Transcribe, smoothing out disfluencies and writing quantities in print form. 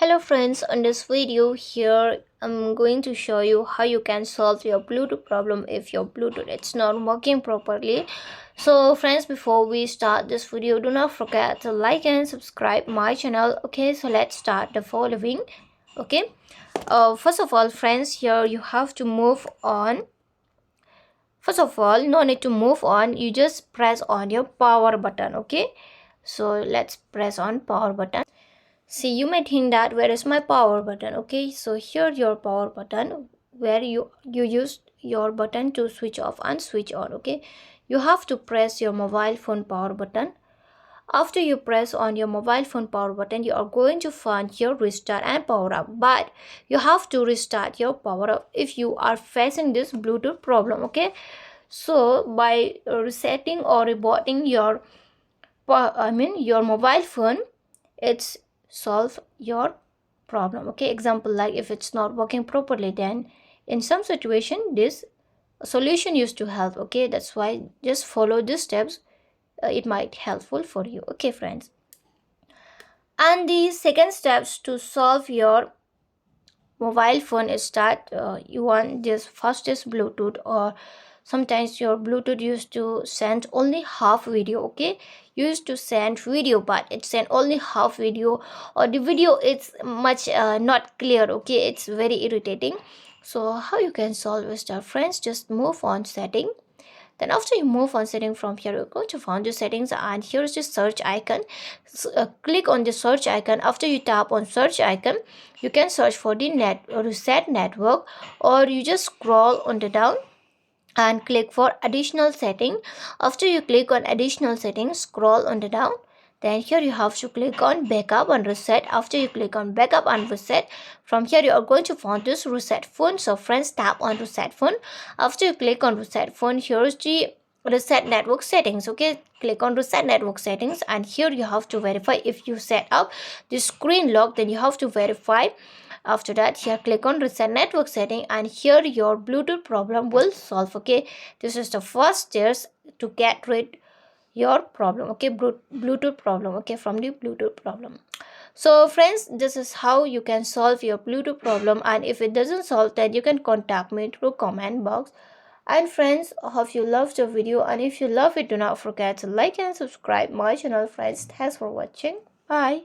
Hello friends, on this video here I'm going to show you how you can solve your Bluetooth problem if your Bluetooth it's not working properly. So friends, before we start this video, do not forget to like and subscribe my channel. Okay, so let's start the following. Okay, first of all friends, here you have to move on. First of all, no need to move on, you just press on your power button. Okay, so let's press on power button. See, you may think that where is my power button? Okay, so here your power button, where you use your button to switch off and switch on. Okay, you have to press your mobile phone power button. After you press on your mobile phone power button, you are going to find your restart and power up, but you have to restart your power up if you are facing this Bluetooth problem. Okay, so by resetting or rebooting your your mobile phone, it's solve your problem. Okay, example, like if it's not working properly, then in some situation this solution used to help. Okay, that's why just follow these steps, it might helpful for you. Okay friends, and the second steps to solve your mobile phone is that you want this fastest Bluetooth, or sometimes your Bluetooth used to send only half video. Okay, you used to send video but it sent only half video, or the video is much not clear. Okay, it's very irritating. So how you can solve is that friends, just move on setting. Then after you move on setting, from here you're going to find your settings, and here's the search icon. Click on the search icon. After you tap on search icon, you can search for the reset network, or you just scroll on the down and click for additional setting. After you click on additional settings, scroll on the down, then here you have to click on backup and reset. After you click on backup and reset, from here you are going to find this reset phone. So friends, tap on reset phone. After you click on reset phone, here's the reset network settings. Okay, click on reset network settings, and here you have to verify if you set up the screen lock, then you have to verify. After that, here click on reset network setting, and here your Bluetooth problem will solve. Okay, this is the first steps to get rid your problem. Okay, Bluetooth problem. Okay, from the Bluetooth problem. So friends, this is how you can solve your Bluetooth problem, and if it doesn't solve, then you can contact me through comment box. And friends, hope you loved the video, and if you love it, do not forget to like and subscribe my channel. Friends, thanks for watching. Bye.